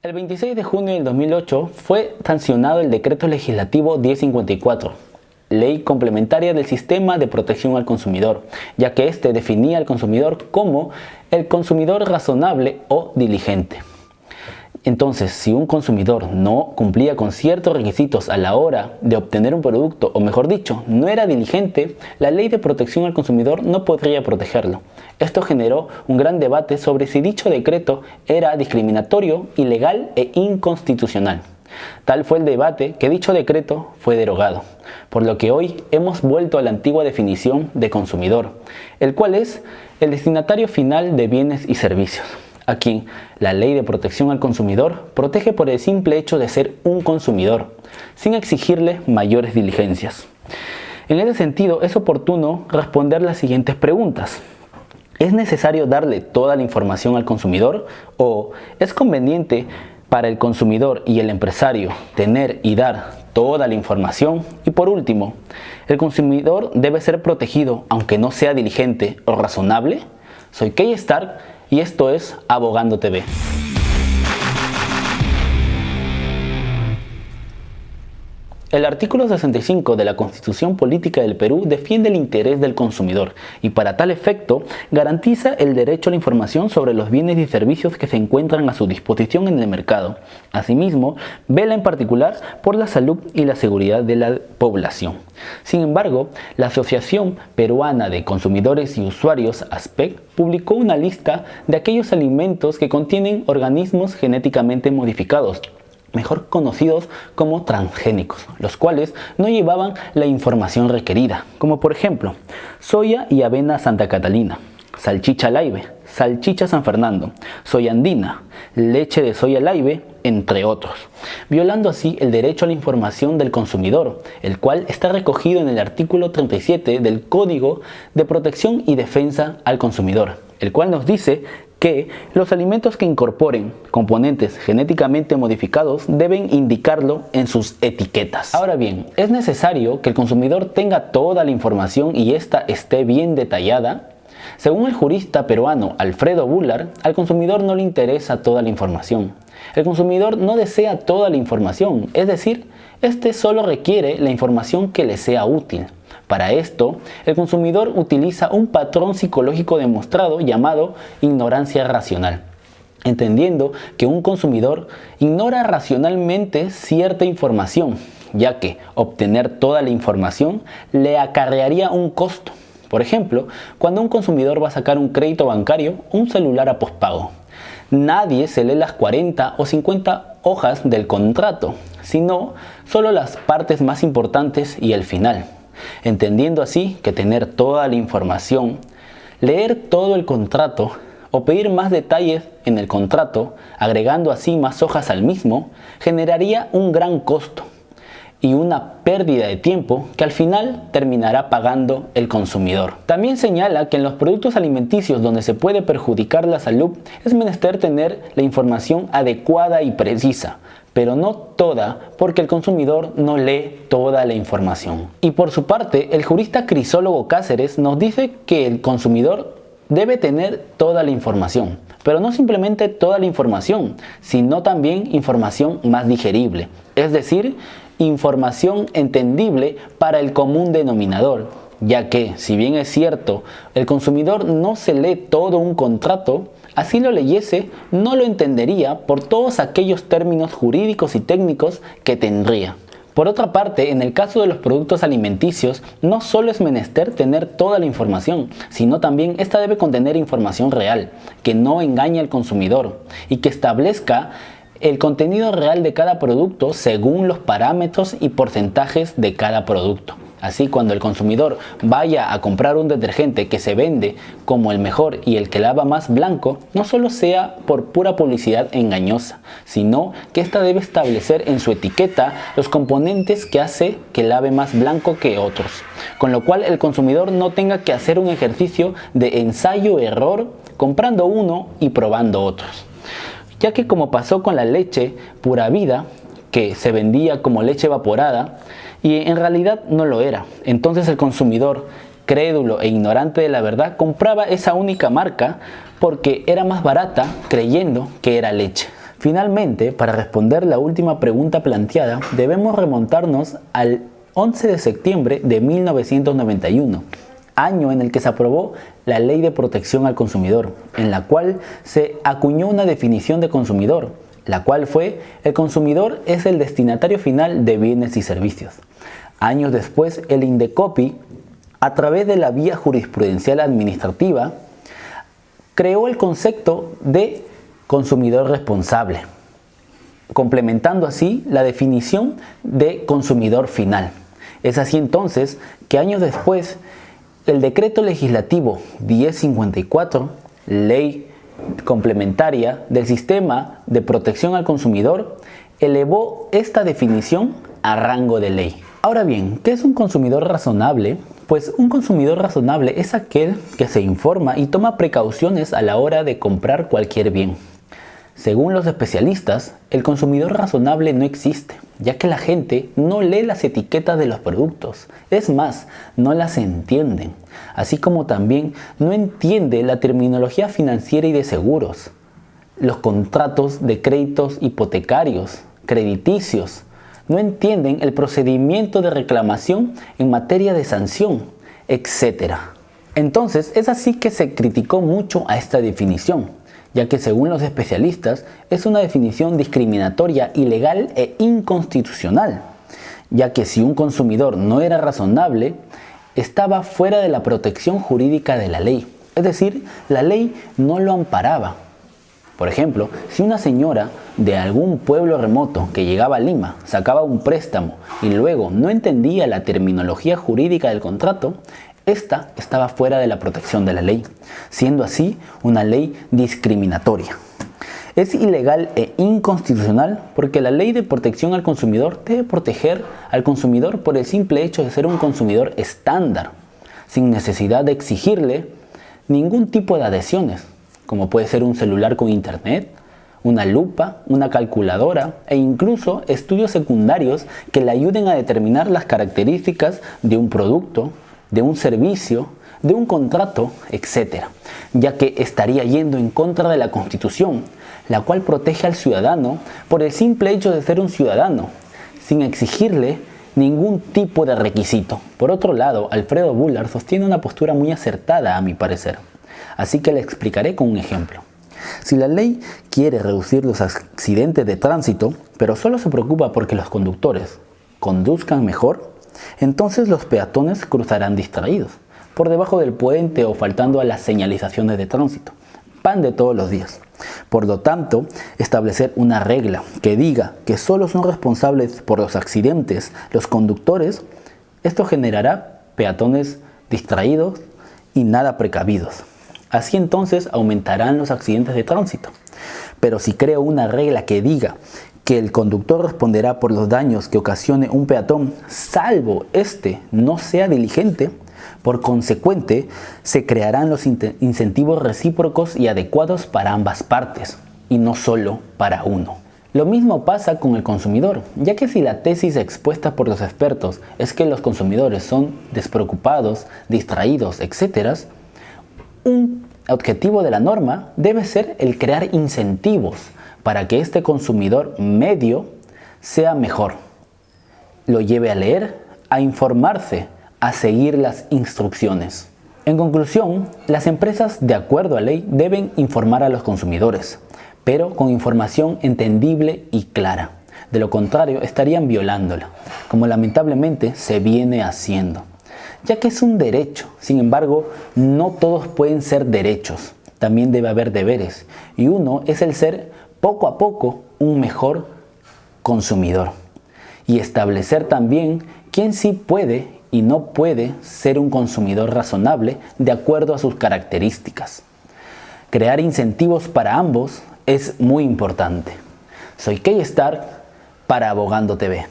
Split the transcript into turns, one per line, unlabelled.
El 26 de junio del 2008 fue sancionado el Decreto Legislativo 1054, Ley Complementaria del Sistema de Protección al Consumidor, ya que este definía al consumidor como el consumidor razonable o diligente. Entonces, si un consumidor no cumplía con ciertos requisitos a la hora de obtener un producto, o mejor dicho, no era diligente, la Ley de Protección al Consumidor no podría protegerlo. Esto generó un gran debate sobre si dicho decreto era discriminatorio, ilegal e inconstitucional. Tal fue el debate que dicho decreto fue derogado, por lo que hoy hemos vuelto a la antigua definición de consumidor, el cual es el destinatario final de bienes y servicios, a quien la Ley de Protección al Consumidor protege por el simple hecho de ser un consumidor, sin exigirle mayores diligencias. En ese sentido, es oportuno responder las siguientes preguntas. ¿Es necesario darle toda la información al consumidor? ¿O es conveniente para el consumidor y el empresario tener y dar toda la información? Y por último, ¿el consumidor debe ser protegido aunque no sea diligente o razonable? Soy Key Stark y esto es Abogando TV. El artículo 65 de la Constitución Política del Perú defiende el interés del consumidor y para tal efecto garantiza el derecho a la información sobre los bienes y servicios que se encuentran a su disposición en el mercado. Asimismo, vela en particular por la salud y la seguridad de la población. Sin embargo, la Asociación Peruana de Consumidores y Usuarios, ASPEC, publicó una lista de aquellos alimentos que contienen organismos genéticamente modificados, mejor conocidos como transgénicos, los cuales no llevaban la información requerida, como por ejemplo, soya y avena Santa Catalina, salchicha Laibe, salchicha San Fernando, soya andina, leche de soya Laibe, entre otros, violando así el derecho a la información del consumidor, el cual está recogido en el artículo 37 del Código de Protección y Defensa al Consumidor, el cual nos dice que los alimentos que incorporen componentes genéticamente modificados deben indicarlo en sus etiquetas. Ahora bien, ¿es necesario que el consumidor tenga toda la información y ésta esté bien detallada? Según el jurista peruano Alfredo Bular, al consumidor no le interesa toda la información. El consumidor no desea toda la información, es decir, este solo requiere la información que le sea útil. Para esto, el consumidor utiliza un patrón psicológico demostrado llamado ignorancia racional, entendiendo que un consumidor ignora racionalmente cierta información, ya que obtener toda la información le acarrearía un costo. Por ejemplo, cuando un consumidor va a sacar un crédito bancario o un celular a pospago, nadie se lee las 40 o 50 hojas del contrato, sino solo las partes más importantes y el final. Entendiendo así que tener toda la información, leer todo el contrato o pedir más detalles en el contrato, agregando así más hojas al mismo, generaría un gran costo y una pérdida de tiempo que al final terminará pagando el consumidor. También señala que en los productos alimenticios donde se puede perjudicar la salud es menester tener la información adecuada y precisa, pero no toda, porque el consumidor no lee toda la información. Y por su parte, el jurista Crisólogo Cáceres nos dice que el consumidor debe tener toda la información, pero no simplemente toda la información, sino también información más digerible, es decir, información entendible para el común denominador, ya que, si bien es cierto, el consumidor no se lee todo un contrato, así lo leyese, no lo entendería por todos aquellos términos jurídicos y técnicos que tendría. Por otra parte, en el caso de los productos alimenticios, no solo es menester tener toda la información, sino también esta debe contener información real, que no engañe al consumidor y que establezca el contenido real de cada producto según los parámetros y porcentajes de cada producto. Así, cuando el consumidor vaya a comprar un detergente que se vende como el mejor y el que lava más blanco, no solo sea por pura publicidad engañosa, sino que ésta debe establecer en su etiqueta los componentes que hace que lave más blanco que otros, con lo cual el consumidor no tenga que hacer un ejercicio de ensayo-error comprando uno y probando otros. Ya que, como pasó con la leche Pura Vida, que se vendía como leche evaporada y en realidad no lo era, entonces el consumidor, crédulo e ignorante de la verdad, compraba esa única marca porque era más barata, creyendo que era leche. Finalmente, para responder la última pregunta planteada, debemos remontarnos al 11 de septiembre de 1991, año en el que se aprobó la Ley de Protección al Consumidor, en la cual se acuñó una definición de consumidor, la cual fue: el consumidor es el destinatario final de bienes y servicios. Años después, el INDECOPI, a través de la vía jurisprudencial administrativa, creó el concepto de consumidor responsable, complementando así la definición de consumidor final. Es así entonces que años después, el Decreto Legislativo 1054, Ley Complementaria del Sistema de Protección al Consumidor, elevó esta definición a rango de ley. Ahora bien, ¿qué es un consumidor razonable? Pues un consumidor razonable es aquel que se informa y toma precauciones a la hora de comprar cualquier bien. Según los especialistas, el consumidor razonable no existe, ya que la gente no lee las etiquetas de los productos. Es más, no las entienden, así como también no entiende la terminología financiera y de seguros, los contratos de créditos hipotecarios, crediticios. No entienden el procedimiento de reclamación en materia de sanción, etc. Entonces, es así que se criticó mucho a esta definición, ya que según los especialistas es una definición discriminatoria, ilegal e inconstitucional, ya que si un consumidor no era razonable, estaba fuera de la protección jurídica de la ley, es decir, la ley no lo amparaba. Por ejemplo, si una señora de algún pueblo remoto que llegaba a Lima sacaba un préstamo y luego no entendía la terminología jurídica del contrato, esta estaba fuera de la protección de la ley, siendo así una ley discriminatoria. Es ilegal e inconstitucional porque la Ley de Protección al Consumidor debe proteger al consumidor por el simple hecho de ser un consumidor estándar, sin necesidad de exigirle ningún tipo de adhesiones, como puede ser un celular con internet, una lupa, una calculadora e incluso estudios secundarios que le ayuden a determinar las características de un producto, de un servicio, de un contrato, etc., ya que estaría yendo en contra de la Constitución, la cual protege al ciudadano por el simple hecho de ser un ciudadano, sin exigirle ningún tipo de requisito. Por otro lado, Alfredo Bullard sostiene una postura muy acertada a mi parecer, así que le explicaré con un ejemplo. Si la ley quiere reducir los accidentes de tránsito, pero solo se preocupa porque los conductores conduzcan mejor, entonces los peatones cruzarán distraídos, por debajo del puente o faltando a las señalizaciones de tránsito, pan de todos los días. Por lo tanto, establecer una regla que diga que solo son responsables por los accidentes los conductores, esto generará peatones distraídos y nada precavidos. Así entonces aumentarán los accidentes de tránsito. Pero si creo una regla que diga que el conductor responderá por los daños que ocasione un peatón, salvo este no sea diligente, por consecuente, se crearán los incentivos recíprocos y adecuados para ambas partes, y no solo para uno. Lo mismo pasa con el consumidor, ya que si la tesis expuesta por los expertos es que los consumidores son despreocupados, distraídos, etc., un objetivo de la norma debe ser el crear incentivos para que este consumidor medio sea mejor, lo lleve a leer, a informarse, a seguir las instrucciones. En conclusión, las empresas, de acuerdo a ley, deben informar a los consumidores, pero con información entendible y clara. De lo contrario, estarían violándola, como lamentablemente se viene haciendo, ya que es un derecho. Sin embargo, no todos pueden ser derechos, también debe haber deberes, y uno es el ser poco a poco un mejor consumidor, y establecer también quién sí puede y no puede ser un consumidor razonable de acuerdo a sus características. Crear incentivos para ambos es muy importante. Soy Keystar para Abogando TV.